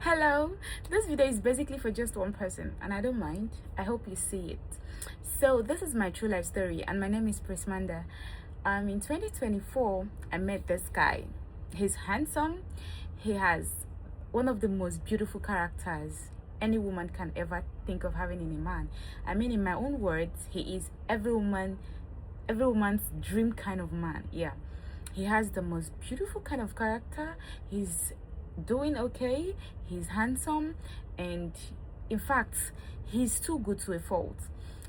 Hello, this video is basically for just one person and I don't mind. I hope you see it. So this is my true life story and my name is Prismanda. In 2024 I met this guy. He's handsome. He has one of the most beautiful characters any woman can ever think of having in a man. I mean, in my own words, he is every woman's dream kind of man. Yeah, he has the most beautiful kind of character. He's doing okay, he's handsome, and in fact he's too good to a fault.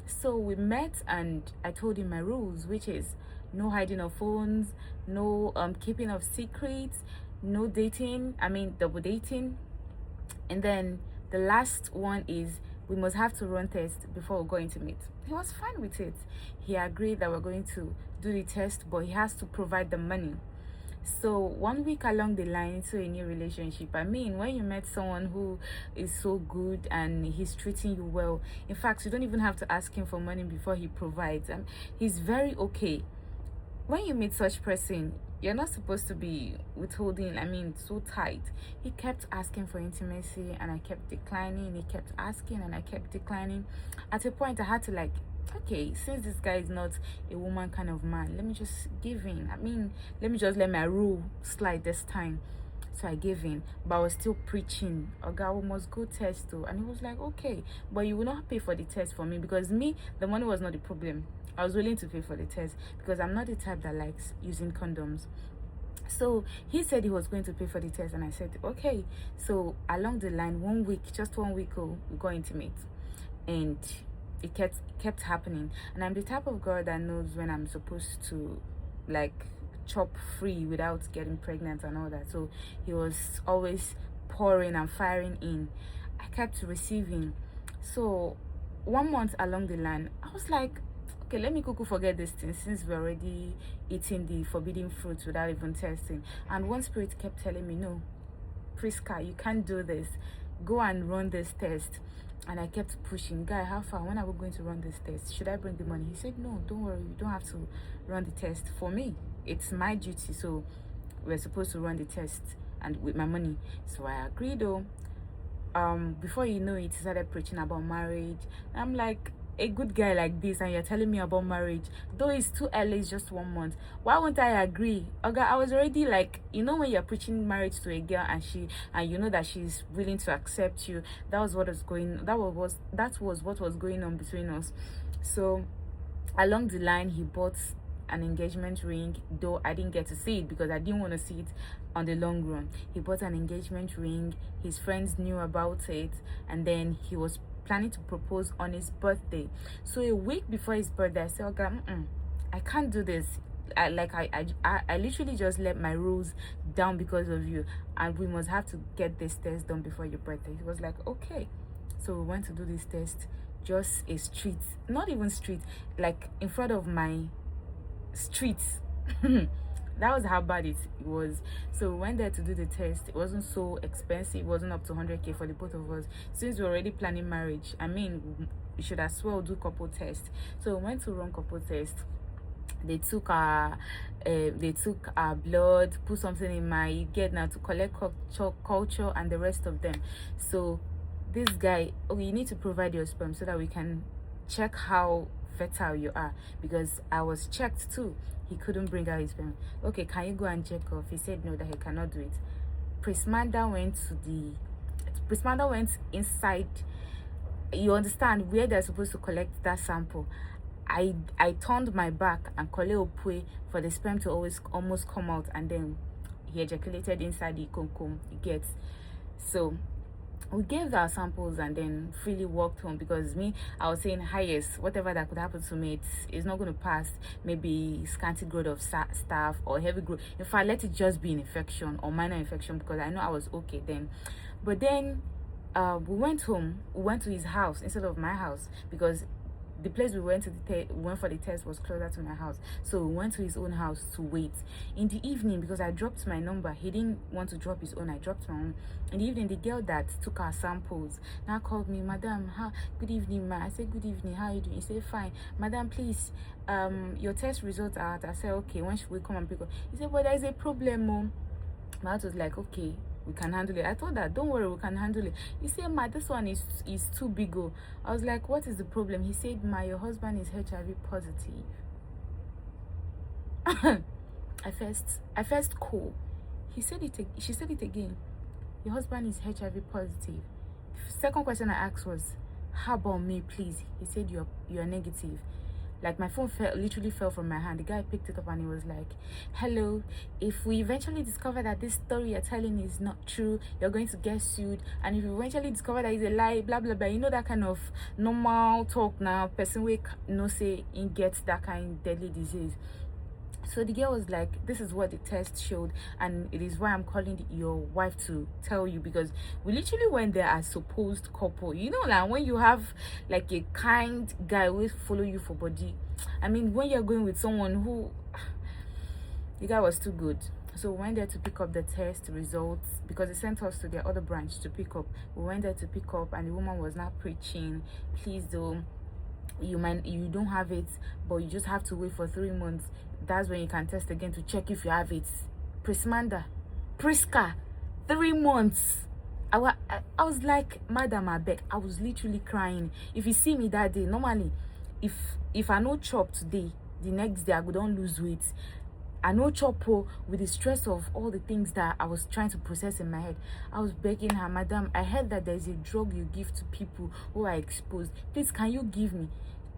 So we met and I told him my rules, which is no hiding of phones, no keeping of secrets, no dating, I mean double dating, and then the last one is we must have to run test before we're going to meet. He was fine with it. He agreed that we're going to do the test, but he has to provide the money. So 1 week along the line into a new relationship, I mean, when you met someone who is so good and he's treating you well, in fact you don't even have to ask him for money before he provides. He's very okay. When you meet such person, you're not supposed to be withholding, I mean, so tight. He kept asking for intimacy and I kept declining. He kept asking and I kept declining. At a point I had to, like, okay, since this guy is not a woman kind of man, let me just give in. I mean, let me just let my rule slide this time. So I gave in, but I was still preaching, Oga, we must go test though. And he was like, okay, but you will not pay for the test for me, because me, the money was not the problem. I was willing to pay for the test because I'm not the type that likes using condoms. So he said he was going to pay for the test and I said okay. So along the line, 1 week, just 1 week ago, we got intimate and it kept happening. And I'm the type of girl that knows when I'm supposed to, like, chop free without getting pregnant and all that. So he was always pouring and firing in. I kept receiving. So 1 month along the line, I was like, okay, let me quickly forget this thing since we're already eating the forbidden fruits without even testing. And one spirit kept telling me, no, Priska, you can't do this. Go and run this test. And I kept pushing, guy, how far? When are we going to run this test? Should I bring the money? He said, no, don't worry, you don't have to run the test. For me, it's my duty, so we're supposed to run the test and with my money. So I agreed though. Before you know it, he started preaching about marriage. I'm like, a good guy like this and you're telling me about marriage, though it's too early, it's just 1 month. Why won't I agree? Okay, I was already, like, you know, when you're preaching marriage to a girl and you know that she's willing to accept you, that was what was going on between us. So along the line, he bought an engagement ring, though I didn't get to see it because I didn't want to see it on the long run. He bought an engagement ring, his friends knew about it, and then he was planning to propose on his birthday. So a week before his birthday, I said, okay, I can't do this. I literally just let my rules down because of you, and we must have to get this test done before your birthday. He was like, okay. So we went to do this test, just a street, not even street, like in front of my streets. That was how bad it was. So we went there to do the test. It wasn't so expensive. It wasn't up to 100k for the both of us. Since we're already planning marriage, I mean, we should as well do couple test. So we went to run couple test. They took our blood, put something in my get now to collect culture and the rest of them. So this guy, oh, you need to provide your sperm so that we can check how fertile you are, because I was checked too. He couldn't bring out his sperm. Okay, can you go and check off? He said no, that he cannot do it. Prismanda went inside, you understand, where they're supposed to collect that sample. I turned my back and Opwe for the sperm to almost come out, and then he ejaculated inside the concomb. You get. So we gave our samples and then freely walked home, because I was saying, highest, whatever that could happen to me, it's not going to pass. Maybe scanty growth of staph or heavy growth. In fact, let it just be an infection or minor infection, because I know I was okay then. But then we went home. We went to his house instead of my house, because the place we went for the test was closer to my house. So we went to his own house to wait. In the evening, because I dropped my number, he didn't want to drop his own, I dropped my own. In the evening, the girl that took our samples now called me, madam, good evening, ma. I said, good evening, how are you doing? He said, fine. Madam, please, your test results are out. I said, okay, when should we come and pick up? He said, well, there's a problem, mom. My heart was like, okay, we can handle it. I told her, don't worry, we can handle it. He said, ma, this one is too big. Oh. I was like, what is the problem? He said, ma, your husband is HIV positive. I first cool. She said it again. Your husband is HIV positive. Second question I asked was, how about me, please? He said, you're negative. Like, my phone literally fell from my hand. The guy picked it up and he was like, hello, if we eventually discover that this story you're telling is not true, you're going to get sued. And if you eventually discover that it's a lie, blah blah blah, you know, that kind of normal talk now. Person we no say in gets that kind of deadly disease. So the girl was like, this is what the test showed, and it is why I'm calling your wife to tell you, because we literally went there as supposed couple. You know, like when you have like a kind guy who follow you for body. I mean, when you're going with someone who, the guy was too good. So we went there to pick up the test results, because they sent us to their other branch to pick up. We went there to pick up, and the woman was not preaching, please though, you don't have it, but you just have to wait for 3 months. That's when you can test again to check if you have it. Prismanda, Priska, 3 months. I was like, madam, I beg. I was literally crying. If you see me that day, normally, if I no chop today, the next day I go don't lose weight. I no chop with the stress of all the things that I was trying to process in my head. I was begging her, madam, I heard that there's a drug you give to people who are exposed. Please, can you give me?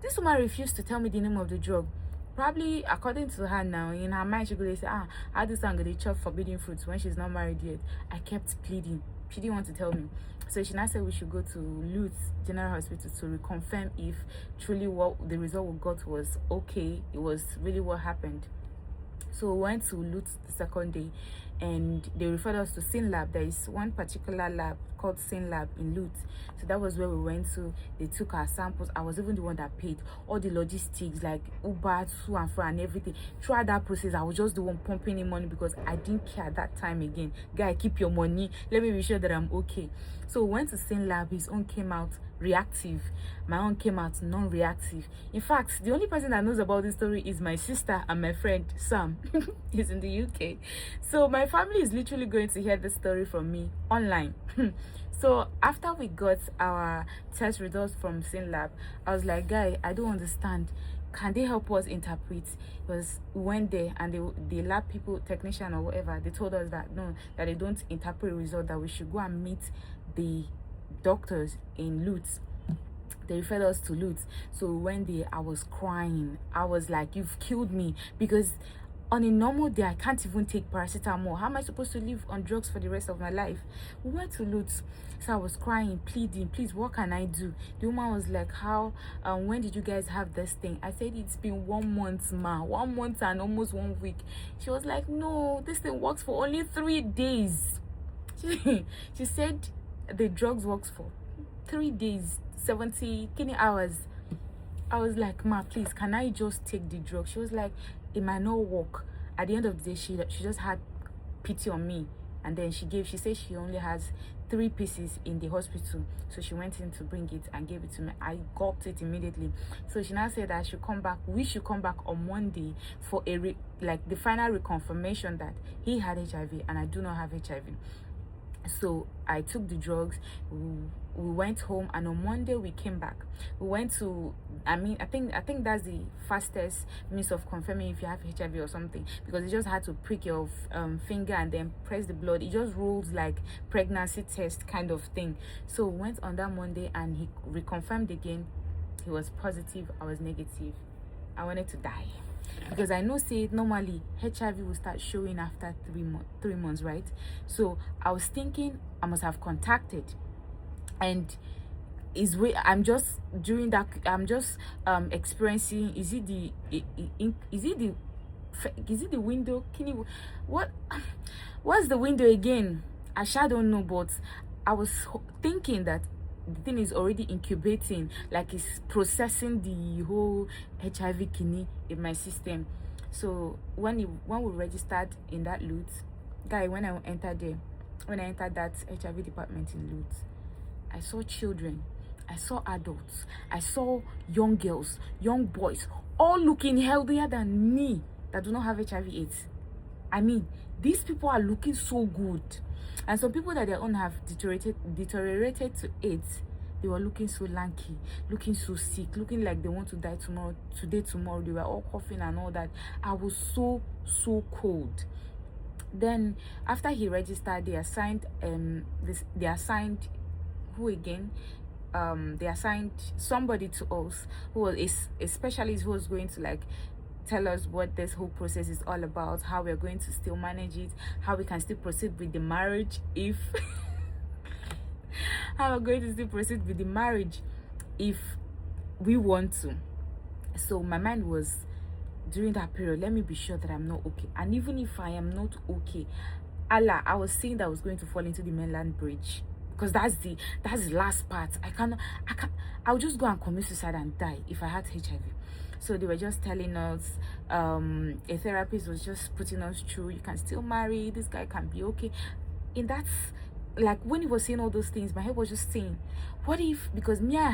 This woman refused to tell me the name of the drug. Probably, according to her now, in her mind, she could say, how this I'm going to chop forbidden fruits when she's not married yet. I kept pleading. She didn't want to tell me. So she now said we should go to Lutz General Hospital to reconfirm if truly what the result we got was okay. It was really what happened. So we went to Lutz the second day, and they referred us to Sin Lab. There is one particular lab called Sin Lab in Lutz. So that was where we went to. They took our samples. I was even the one that paid all the logistics, like Uber, to and fro, and everything. Throughout that process, I was just the one pumping in money, because I didn't care at that time again. Guy, keep your money. Let me be sure that I'm okay. So we went to Sin Lab. His own came out reactive. My own came out non-reactive. In fact, the only person that knows about this story is my sister and my friend Sam. He's in the UK. So my family is literally going to hear the story from me online. So after we got our test results from Sin Lab, I was like, guy, I don't understand. Can they help us interpret? Because we went there, and the lab people, technician or whatever, they told us that no, that they don't interpret result, that we should go and meet the doctors in Lutz. They referred us to Lutz. So when I was crying. I was like, you've killed me, because on a normal day I can't even take paracetamol. How am I supposed to live on drugs for the rest of my life? We went to Lutz. So I was crying, pleading, please, what can I do? The woman was like, how when did you guys have this thing? I said, it's been 1 month, ma. 1 month and almost 1 week. She was like, no, this thing works for only 3 days. She said the drugs works for 3 days, 70 hours. I was like, ma, please, can I just take the drug? She was like, it might not work. At the end of the day, she just had pity on me, and then she said she only has 3 pieces in the hospital, so she went in to bring it and gave it to me. I got it immediately. So she now said that we should come back on Monday for the final reconfirmation that he had HIV and I do not have HIV. So I took the drugs. We went home, and on Monday we came back. We went to, I think that's the fastest means of confirming if you have HIV or something, because you just had to prick your finger and then press the blood. It just rolls like pregnancy test kind of thing. So we went on that Monday, and he reconfirmed again. He was positive, I was negative. I wanted to die, because I know say normally HIV will start showing after 3 months, right? So I was thinking I must have contacted, and I'm just experiencing, is it the window? What's the window again? I don't know, but I was thinking that the thing is already incubating, like it's processing the whole HIV kidney in my system. So when we registered in that Lutz, guy, when I entered that HIV department in Lutz, I saw children, I saw adults, I saw young girls, young boys, all looking healthier than me that do not have HIV/AIDS. I mean, these people are looking so good, and some people that their own have deteriorated to AIDS. They were looking so lanky, looking so sick, looking like they want to die tomorrow. They were all coughing and all that. I was so cold. Then after he registered, they assigned who again? They assigned somebody to us who was a specialist who was going to like tell us what this whole process is all about, how we're going to still manage it, how we can still proceed with the marriage if how we're going to still proceed with the marriage if we want to. So my mind was, during that period, let me be sure that I'm not okay. And even if I am not okay, Allah, I was saying that I was going to fall into the mainland bridge, because that's the last part. I'll just go and commit suicide and die if I had HIV. So they were just telling us, a therapist was just putting us through, you can still marry, this guy can be okay. And that's like, when he was saying all those things, my head was just saying, what if, because me, I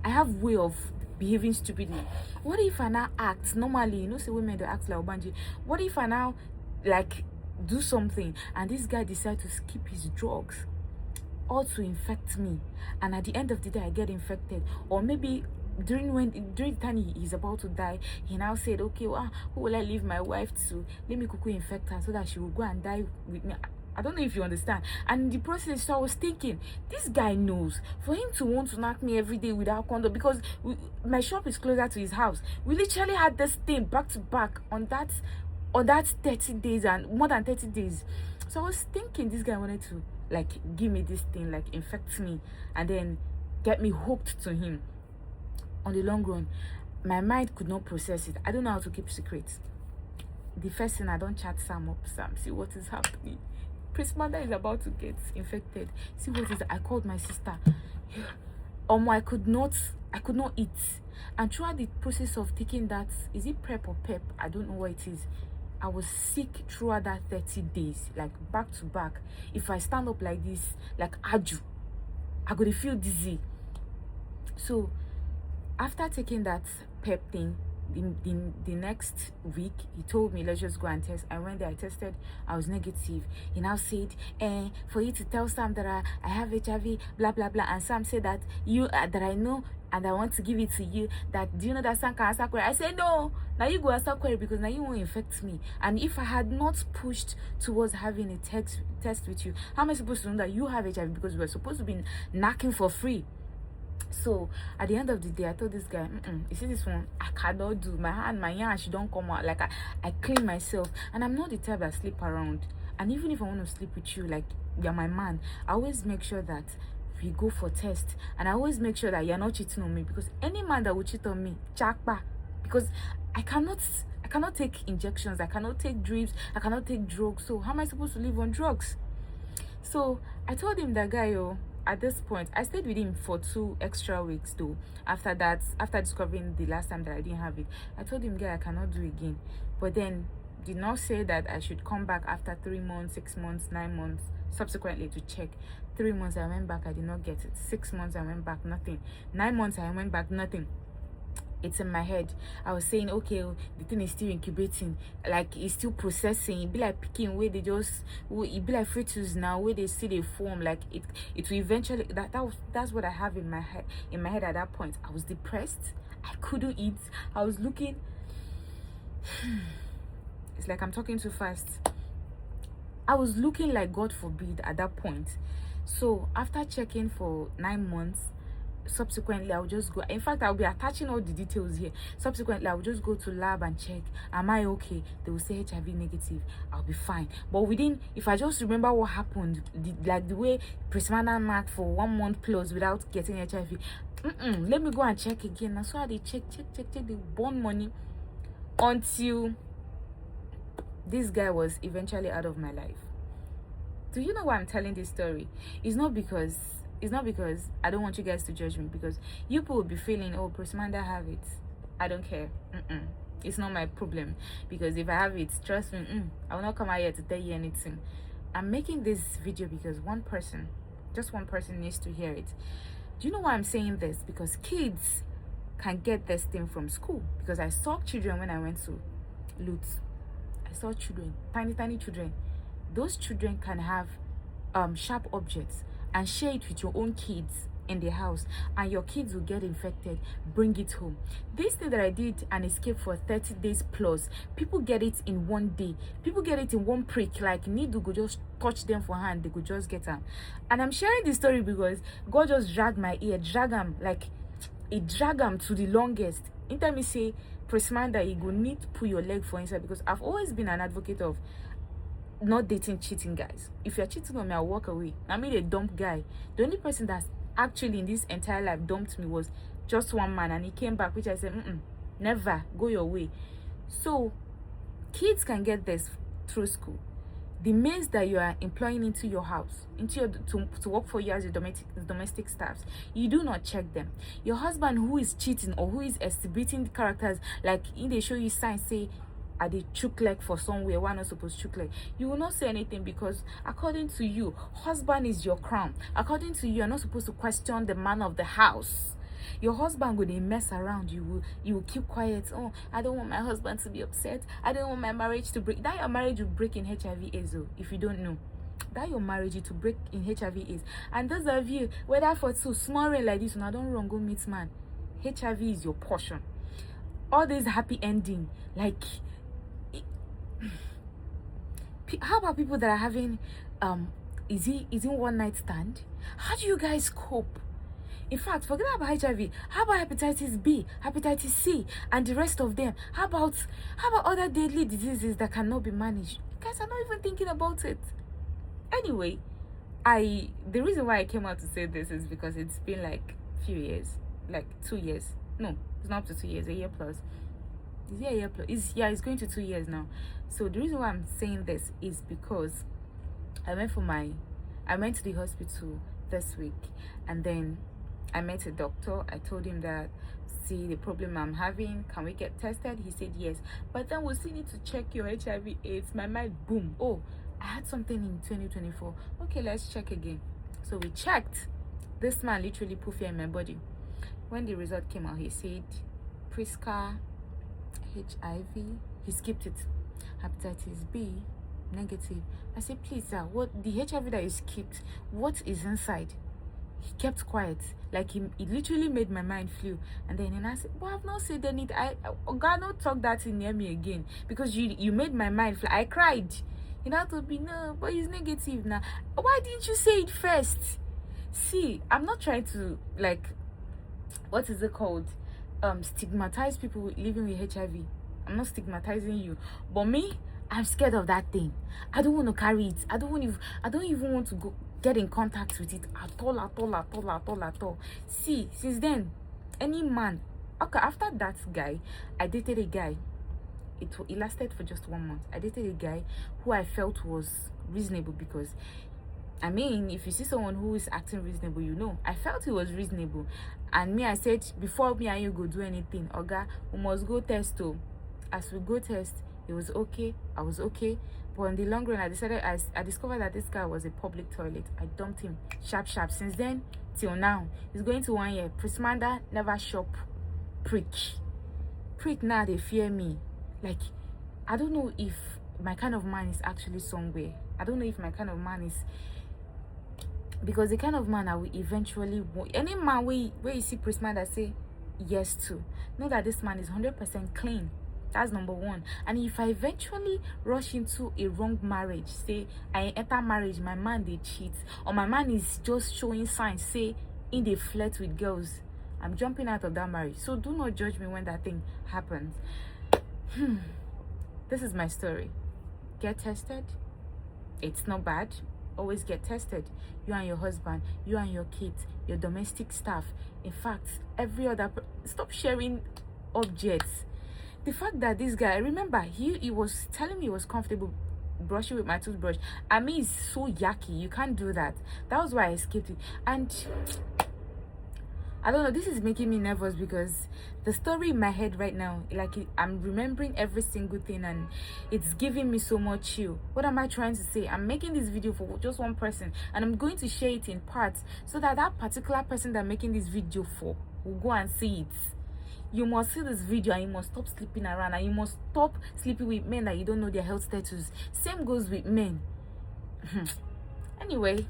have way of behaving stupidly. What if I now act normally? You know, say women, they act like Obanji. What if I now like do something and this guy decides to skip his drugs or to infect me, and at the end of the day I get infected? Or maybe during the time he's about to die, he now said, okay, well, who will I leave my wife to? Let me kuku infect her so that she will go and die with me. I don't know if you understand. And in the process, so I was thinking, this guy knows, for him to want to knock me every day without condom, because my shop is closer to his house. We literally had this thing back to back on that 30 days and more than 30 days. So I was thinking, this guy wanted to like give me this thing, like infect me and then get me hooked to him. On the long run, my mind could not process it. I don't know how to keep secrets. The first thing, I don't chat Sam up. Sam, see what is happening. Prince Manda is about to get infected. See what is. I called my sister. I could not eat. And throughout the process of taking that, is it prep or pep? I don't know what it is. I was sick throughout that 30 days, like back to back. If I stand up like this, like Aju, I gotta feel dizzy. So after taking that pep thing, the next week, he told me, let's just go and test. I went there, I tested, I was negative. He now said, for you to tell Sam that I have HIV, blah blah blah. And Sam said that that I know and I want to give it to you. That, do you know that Sam can answer query? I said, no, now you go answer query, because now you won't infect me. And if I had not pushed towards having a test with you, how am I supposed to know that you have HIV? Because we were supposed to be knocking for free. So at the end of the day, I told this guy, you see this one, I cannot do. My hand, she don't come out. Like I clean myself, and I'm not the type that sleep around. And even if I want to sleep with you, like you're my man, I always make sure that we go for test, and I always make sure that you're not cheating on me, because any man that will cheat on me, chakpa, because I cannot take injections, I cannot take drips, I cannot take drugs. So how am I supposed to live on drugs? So I told him that guy, at this point, I stayed with him for 2 extra weeks though. After that, after discovering the last time that I didn't have it, I told him, guy, I cannot do again. But then did not say that I should come back after 3 months, 6 months, 9 months subsequently to check. 3 months I went back, I did not get it. 6 months I went back, nothing. 9 months I went back, nothing. It's in my head. I was saying, okay, the thing is still incubating, like it's still processing. It be like picking where they just, it be like fetus now where they see they form, like it will eventually, that's what I have in my head at that point. I was depressed, I couldn't eat, I was looking it's like I'm talking too fast. I was looking like, God forbid, at that point. So after checking for 9 months, subsequently I'll just go. In fact, I'll be attaching all the details here. Subsequently, I'll just go to lab and check, am I okay? They will say HIV negative, I'll be fine. But within, if I just remember what happened, the way Prismana marked for 1 month plus without getting HIV, let me go and check again. And so they check, they burn money until this guy was eventually out of my life. Do you know why I'm telling this story? It's not because I don't want you guys to judge me, because you people will be feeling, oh, Prismanda have it, I don't care. It's not my problem, because if I have it, trust me, I will not come out here to tell you anything. I'm making this video because just one person needs to hear it. Do you know why I'm saying this? Because kids can get this thing from school, because I saw children when I went to Lutz. I saw children, tiny children. Those children can have sharp objects and share it with your own kids in the house, and your kids will get infected. Bring it home. This thing that I did and escape for 30 days plus, people get it in one day. People get it in one prick. Like, needle go just touch them for hand, they could just get them. And I'm sharing this story because God just dragged my ear, drag them, like it drag them to the longest. Anytime me say press man that you go need to put your leg for inside, because I've always been an advocate of not dating cheating guys. If you're cheating on me, I'll walk away. I mean, a dump guy. The only person that's actually in this entire life dumped me was just one man, and he came back, which I said, never, go your way. So kids can get this through school. The maids that you are employing into your house, into your to work for you as your domestic staffs, you do not check them. Your husband who is cheating or who is exhibiting characters, like in they show you signs say are they chook leg for somewhere, why not supposed to chook leg, you will not say anything, because according to you, husband is your crown. According to you, you're not supposed to question the man of the house. Your husband will mess around, you will keep quiet. Oh, I don't want my husband to be upset, I don't want my marriage to break. That your marriage will break in HIV AIDS. If you don't know, that your marriage to break in HIV AIDS. And those of you, whether for two small rain like this, and I don't run go meet man, HIV is your portion. All this happy ending, like how about people that are having is it one night stand? How do you guys cope? In fact, forget about HIV. How about hepatitis B, hepatitis C, and the rest of them? How about other deadly diseases that cannot be managed? You guys are not even thinking about it. Anyway, the reason why I came out to say this is because it's been like few years, like 2 years. No, it's not up to 2 years, a year plus. Is it a year plus? It's going to 2 years now. So the reason why I'm saying this is because I went to the hospital this week, and then I met a doctor. I told him that, see the problem I'm having, can we get tested? He said yes, but then we still need to check your HIV AIDS. My mind, boom, oh, I had something in 2024. Okay, let's check again. So we checked. This man literally put fear in my body. When the result came out, he said Priska, HIV, he skipped it, hepatitis B, negative. I said, please sir, what the HIV that you skipped, what is inside? He kept quiet, like he literally made my mind flew. And then I said, well, I've not said anything. God, not talk that in near me again, because you made my mind fly. I cried. You know, to be no, but it's negative now. Why didn't you say it first? See, I'm not trying to, like, what is it called, stigmatize people living with HIV. I'm not stigmatizing you, but me, I'm scared of that thing. I don't want to carry it. I don't even want to go get in contact with it at all. See, since then, any man, okay, after that guy, I dated a guy. It lasted for just 1 month. I dated a guy who I felt was reasonable, because I mean, if you see someone who is acting reasonable, you know. I felt he was reasonable. And me, I said, before me and you go do anything, Oga, we must go test too. As we go test, it was okay. I was okay. But in the long run, I discovered that this guy was a public toilet. I dumped him sharp. Since then, till now, it's going to 1 year. Prismanda never shop. Prick now, they fear me. Like, I don't know if my kind of man is actually somewhere. I don't know if my kind of man is, because the kind of man I will eventually want. Any man where you see Prisman that say yes to, know that this man is 100% clean. That's number one. And if I eventually rush into a wrong marriage, say I enter marriage, my man they cheat, or my man is just showing signs, say in they flirt with girls, I'm jumping out of that marriage. So do not judge me when that thing happens. This is my story. Get tested. It's not bad. Always get tested. You and your husband, you and your kids, your domestic staff. In fact, every other stop sharing objects. The fact that this guy, I remember he was telling me he was comfortable brushing with my toothbrush. I mean, it's so yucky. You can't do that. That was why I skipped it. And I don't know, this is making me nervous, because the story in my head right now, like, I'm remembering every single thing, and it's giving me so much chill. What am I trying to say? I'm making this video for just one person, and I'm going to share it in parts, so that that particular person that I'm making this video for will go and see it. You must see this video and you must stop sleeping around, and you must stop sleeping with men that you don't know their health status. Same goes with men. Anyway,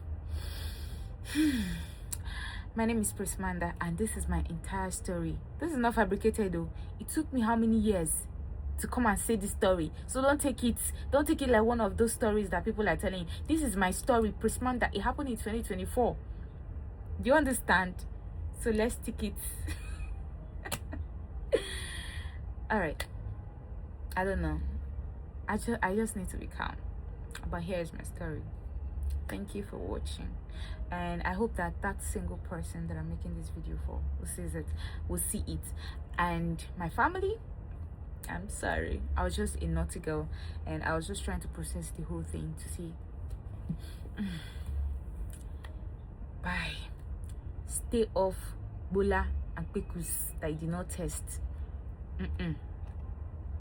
my name is Prismanda, and this is my entire story. This is not fabricated though. It took me how many years to come and say this story? So don't take it like one of those stories that people are telling you. This is my story, Prismanda. It happened in 2024. Do you understand? So let's take it. All right, I don't know, I just need to be calm, but here's my story. Thank you for watching, and I hope that that single person that I'm making this video for will see it. And my family, I'm sorry, I was just a naughty girl, and I was just trying to process the whole thing to see. Bye. Stay off Bola and Pekus that you did not test.